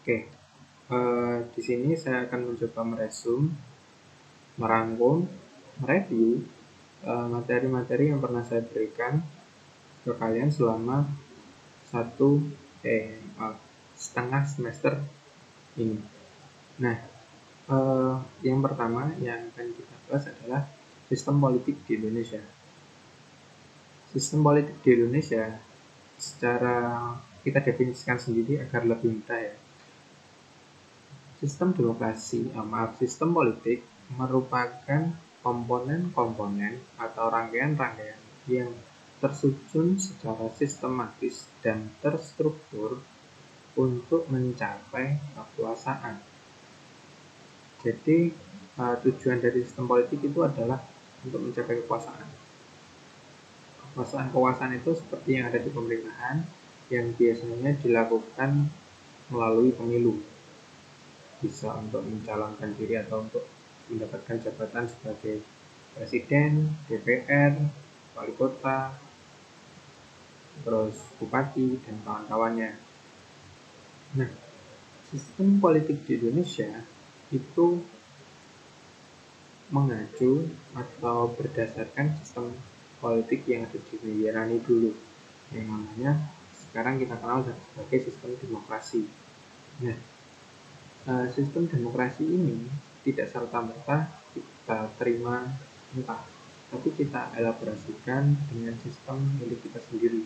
Oke, di sini saya akan mencoba merangkum, mereview materi-materi yang pernah saya berikan ke kalian selama setengah semester ini. Nah, yang pertama yang akan kita bahas adalah sistem politik di Indonesia. Sistem politik di Indonesia secara kita definisikan sendiri agar lebih mudah ya. Sistem politik merupakan komponen-komponen atau rangkaian-rangkaian yang tersusun secara sistematis dan terstruktur untuk mencapai kekuasaan. Jadi tujuan dari sistem politik itu adalah untuk mencapai kekuasaan. Kekuasaan itu seperti yang ada di pemerintahan yang biasanya dilakukan melalui pemilu. Bisa untuk mencalonkan diri atau untuk mendapatkan jabatan sebagai presiden, DPR, wali kota, terus bupati dan kawan-kawannya. Nah, sistem politik di Indonesia itu mengacu atau berdasarkan sistem politik yang ada di negara ini dulu, yang namanya sekarang kita kenal sebagai sistem demokrasi. Nah, sistem demokrasi ini tidak serta-merta kita terima mentah, tapi kita elaborasikan dengan sistem milik kita sendiri,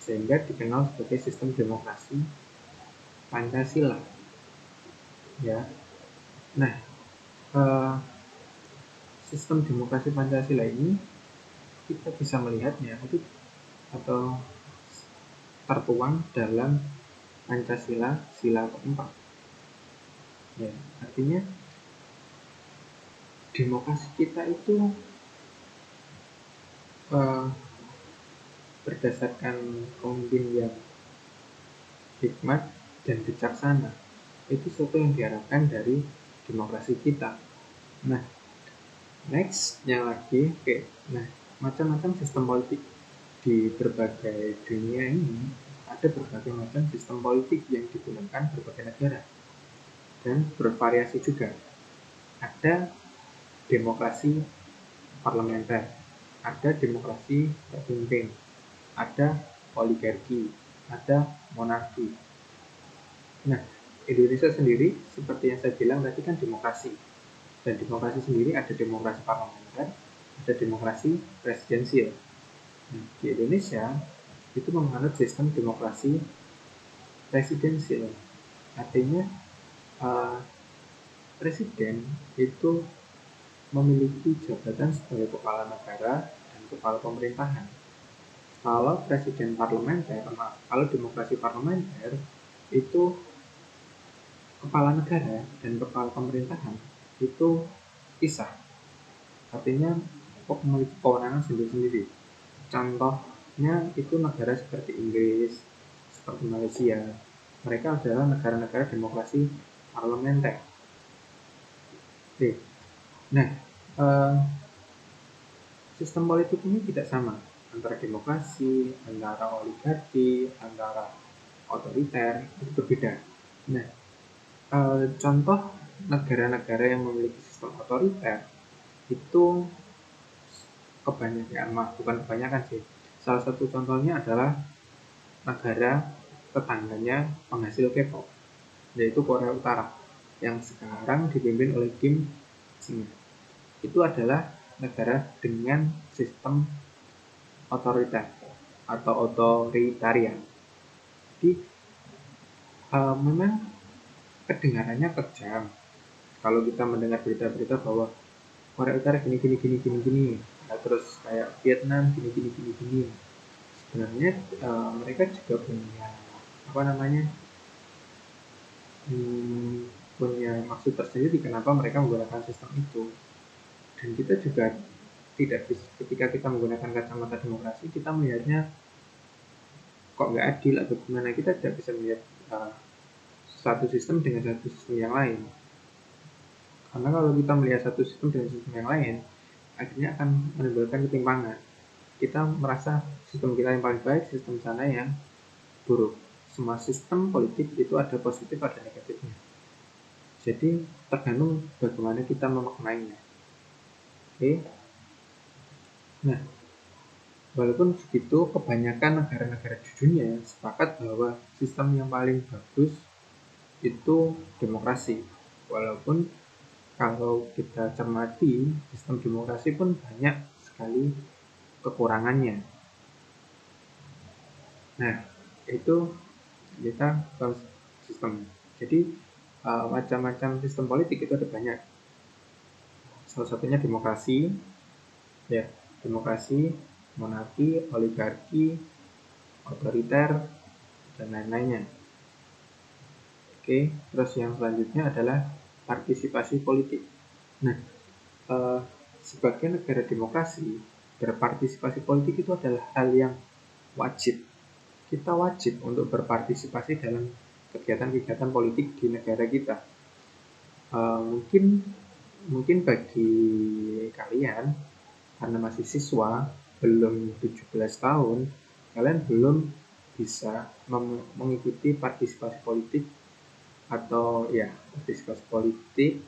sehingga dikenal sebagai sistem demokrasi Pancasila. Ya, nah sistem demokrasi Pancasila ini kita bisa melihatnya itu atau tertuang dalam Pancasila sila keempat. Ya, artinya demokrasi kita itu berdasarkan pemimpin yang hikmat dan bijaksana. Itu sesuatu yang diharapkan dari demokrasi kita. Nah, nextnya lagi, nah macam-macam sistem politik di berbagai dunia ini, ada berbagai macam sistem politik yang digunakan berbagai negara dan bervariasi juga. Ada demokrasi parlementer, ada demokrasi terpimpin, ada oligarki, ada monarki. Nah, Indonesia sendiri seperti yang saya bilang tadi kan demokrasi. Dan demokrasi sendiri ada demokrasi parlementer, ada demokrasi presidensial. Nah, di Indonesia itu menganut sistem demokrasi presidensial. Artinya presiden itu memiliki jabatan sebagai kepala negara dan kepala pemerintahan. Kalau kalau demokrasi parlementer itu kepala negara dan kepala pemerintahan itu pisah. Artinya memiliki kewenangan sendiri-sendiri. Contohnya itu negara seperti Inggris, seperti Malaysia. Mereka adalah negara-negara demokrasi parlementer. Oke. Nah, sistem politik ini tidak sama antara demokrasi, antara oligarki, antara otoriter, itu berbeda. Nah, contoh negara-negara yang memiliki sistem otoriter itu bukan kebanyakan sih. Salah satu contohnya adalah negara tetangganya penghasil K-pop, yaitu Korea Utara, yang sekarang dipimpin oleh Kim Jong-un. Itu adalah negara dengan sistem otoriter atau otoritarian. Jadi memang kedengarannya kejam kalau kita mendengar berita-berita bahwa Korea Utara gini. Nah, terus kayak Vietnam gini. Sebenarnya mereka juga punya maksud tersendiri kenapa mereka menggunakan sistem itu. Dan kita juga tidak bisa, ketika kita menggunakan kacamata demokrasi, kita melihatnya kok nggak adil atau gimana. Kita tidak bisa melihat satu sistem dengan satu sistem yang lain. Karena kalau kita melihat satu sistem dengan sistem yang lain, akhirnya akan menimbulkan ketimpangan. Kita merasa sistem kita yang paling baik, sistem sana yang buruk. semua sistem politik itu ada positif ada negatifnya. Jadi tergantung bagaimana kita memaknainya. Oke. Nah, walaupun begitu, kebanyakan negara-negara di dunia sepakat bahwa sistem yang paling bagus itu demokrasi. Walaupun kalau kita cermati, sistem demokrasi pun banyak sekali kekurangannya. Nah, itu kita ke sistem. Jadi macam-macam sistem politik itu ada banyak. Salah satunya demokrasi, ya, demokrasi, monarki, oligarki, otoriter, dan lain-lainnya. Oke, terus yang selanjutnya adalah partisipasi politik. Nah, sebagai negara demokrasi, berpartisipasi politik itu adalah hal yang wajib. Kita wajib untuk berpartisipasi dalam kegiatan-kegiatan politik di negara kita. Mungkin bagi kalian, karena masih siswa, belum 17 tahun, kalian belum bisa mengikuti partisipasi politik atau ya partisipasi politik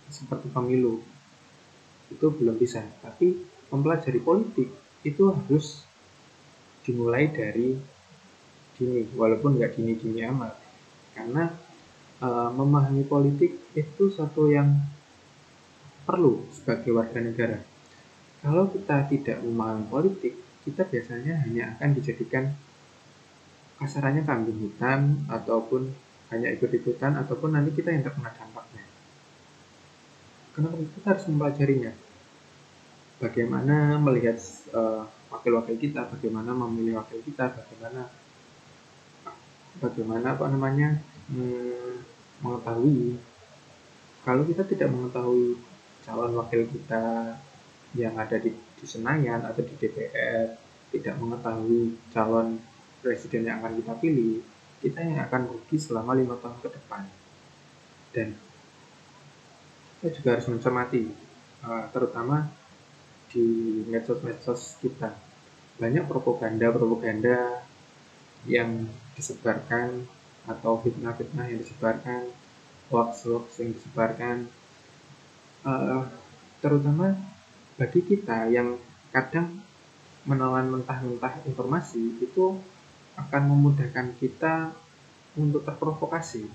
seperti pemilu. Itu belum bisa. Tapi mempelajari politik itu harus dimulai dari dini, walaupun nggak dini-dini amat. Karena memahami politik itu satu yang perlu sebagai warga negara. Kalau kita tidak memahami politik, kita biasanya hanya akan dijadikan kasarannya kambing hitam, ataupun hanya ikut-ikutan, ataupun nanti kita yang terkena dampaknya. Kenapa kita harus mempelajarinya? Bagaimana melihat wakil-wakil kita, bagaimana memilih wakil kita, bagaimana mengetahui. Kalau kita tidak mengetahui calon wakil kita yang ada di Senayan atau di DPR, tidak mengetahui calon presiden yang akan kita pilih, kita yang akan rugi selama 5 tahun ke depan. Dan kita juga harus mencermati, terutama di medsos-medsos kita, banyak propaganda yang disebarkan atau fitnah-fitnah yang disebarkan, hoax-hoax yang disebarkan, terutama bagi kita yang kadang menelan mentah-mentah informasi, itu akan memudahkan kita untuk terprovokasi.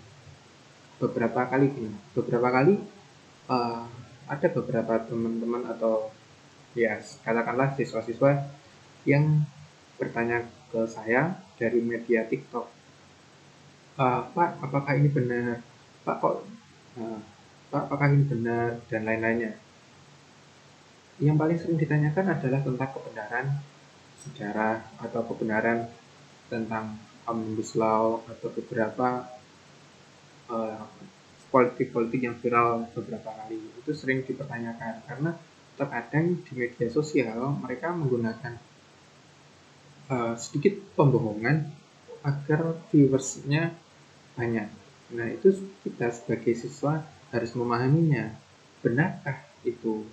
Beberapa kali ada beberapa teman-teman atau ya katakanlah siswa-siswa yang bertanya ke saya dari media TikTok, Pak, apakah ini benar? Pak, apakah ini benar? Dan lain-lainnya. Yang paling sering ditanyakan adalah tentang kebenaran sejarah atau kebenaran tentang Omnibus Law atau beberapa politik-politik yang viral beberapa kali. Itu sering dipertanyakan karena terkadang di media sosial mereka menggunakan sedikit pembohongan agar viewersnya banyak. Nah, itu kita sebagai siswa harus memahaminya. Benarkah itu?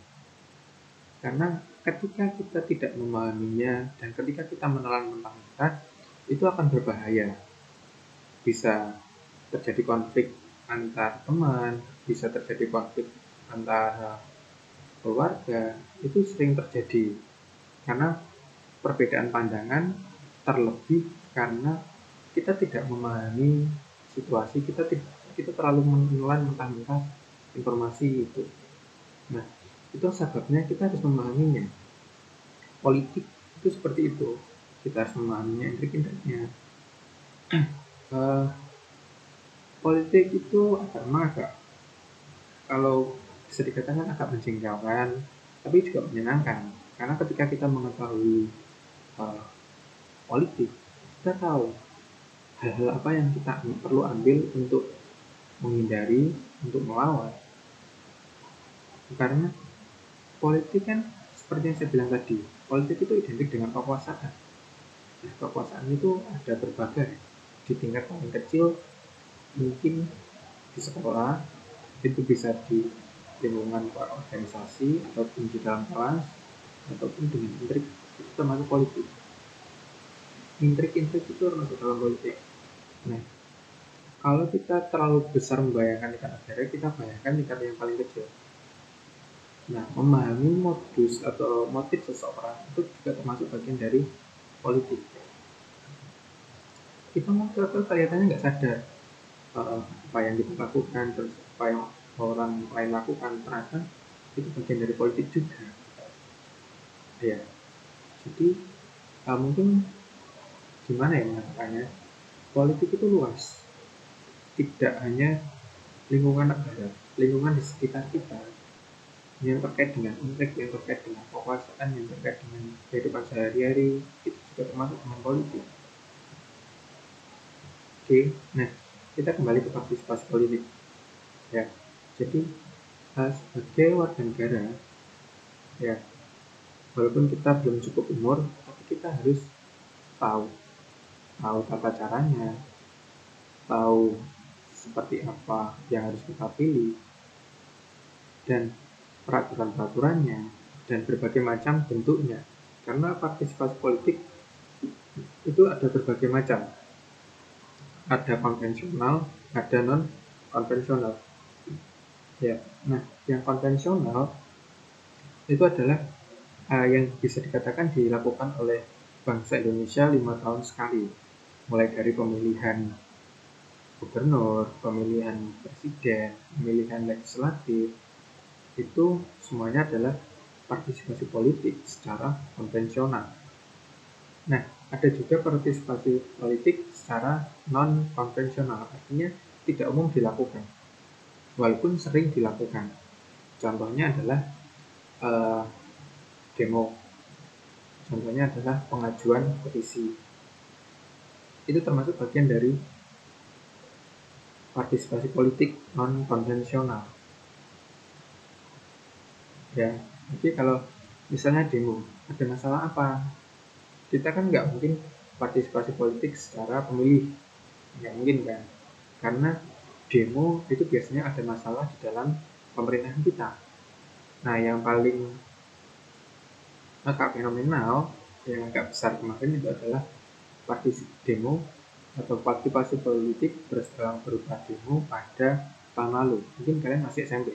Karena ketika kita tidak memahaminya dan ketika kita menelan mentah-mentah, itu akan berbahaya. Bisa terjadi konflik antar teman, bisa terjadi konflik antara keluarga, itu sering terjadi. Karena perbedaan pandangan, terlebih karena kita tidak memahami situasi, kita terlalu menelan mentah-mentah informasi itu. Nah, itu sebabnya kita harus memahaminya. Politik itu seperti itu, kita harus memahaminya intrik-intriknya. Politik itu agak kalau bisa dikatakan agak menjengkelkan, tapi juga menyenangkan. Karena ketika kita mengetahui politik, kita tahu hal-hal apa yang kita perlu ambil untuk menghindari, untuk melawan. Karena politik kan seperti yang saya bilang tadi, politik itu identik dengan kekuasaan. Nah, kekuasaan itu ada berbagai. Di tingkat paling kecil mungkin di sekolah, itu bisa di lingkungan organisasi ataupun di dalam kelas, ataupun dengan intrik, itu termasuk politik. Intrik-intrik itu termasuk dalam politik. Nah, kalau kita terlalu besar membayangkan tingkat negara, kita bayangkan tingkat yang paling kecil. Nah, memahami modus atau motif seseorang itu juga termasuk bagian dari politik. Kita mau kelihatannya nggak sadar apa yang kita lakukan, terus apa yang orang lain lakukan, ternyata itu bagian dari politik juga. Ya, jadi mungkin gimana ya mengatakannya, politik itu luas, tidak hanya lingkungan negara, lingkungan di sekitar kita yang terkait dengan konflik, yang terkait dengan kekuasaan, yang terkait dengan kehidupan sehari-hari, itu juga termasuk dengan politik. Oke, nah kita kembali ke partisipasi politik. Ya, jadi sebagai warga negara, ya walaupun kita belum cukup umur, tapi kita harus tahu tahu tata caranya, tahu seperti apa yang harus kita pilih, dan peraturan-peraturannya, dan berbagai macam bentuknya. Karena partisipasi politik itu ada berbagai macam. Ada konvensional, ada non-konvensional. Ya, nah yang konvensional itu adalah yang bisa dikatakan dilakukan oleh bangsa Indonesia 5 tahun sekali. Mulai dari pemilihan gubernur, pemilihan presiden, pemilihan legislatif, itu semuanya adalah partisipasi politik secara konvensional. Nah, ada juga partisipasi politik secara non-konvensional, artinya tidak umum dilakukan, walaupun sering dilakukan. Contohnya adalah demo, contohnya adalah pengajuan petisi. Itu termasuk bagian dari partisipasi politik non-konvensional. Ya, jadi kalau misalnya demo, ada masalah apa? Kita kan nggak mungkin partisipasi politik secara pemilih, nggak mungkin kan? Karena demo itu biasanya ada masalah di dalam pemerintahan kita. Nah, yang paling agak fenomenal, yang agak besar kemarin itu adalah partisipasi demo atau partisipasi politik berupa demo pada tahun lalu. Mungkin kalian masih SMP.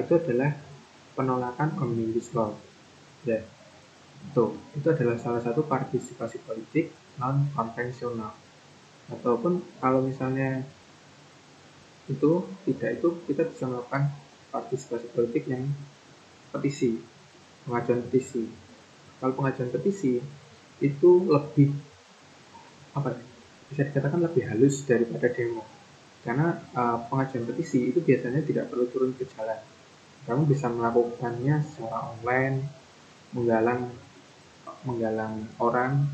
Itu adalah penolakan Omnibus Law. Ya, itu adalah salah satu partisipasi politik non konvensional. Ataupun kalau misalnya itu tidak, itu kita bisa melakukan partisipasi politik yang petisi, pengajuan petisi. Kalau pengajuan petisi itu lebih bisa dikatakan lebih halus daripada demo, karena pengajuan petisi itu biasanya tidak perlu turun ke jalan. Kamu bisa melakukannya secara online, menggalang orang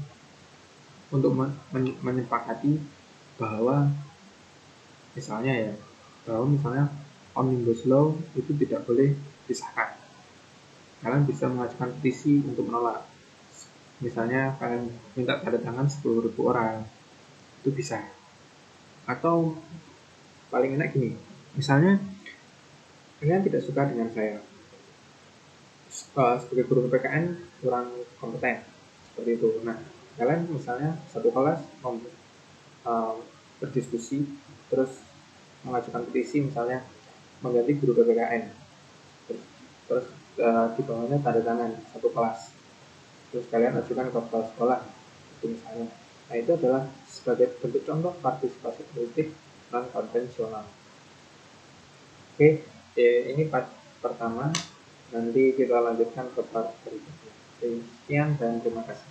untuk menyepakati bahwa misalnya Omnibus Law itu tidak boleh disahkan. Kalian bisa mengajukan petisi untuk menolak. Misalnya kalian minta tanda tangan 10.000 orang, itu bisa. Atau paling enak gini, misalnya kalian tidak suka dengan saya sebagai guru PPKN kurang kompeten, seperti itu. Nah, kalian misalnya satu kelas berdiskusi, terus mengajukan petisi, misalnya mengganti guru PPKN, terus di bawahnya tanda tangan satu kelas, terus kalian ajukan ke kepala sekolah, itu misalnya. Nah, itu adalah sebagai bentuk contoh partisipasi politik non konvensional. Oke, ini part pertama. Nanti kita lanjutkan ke part berikutnya. Sekian dan terima kasih.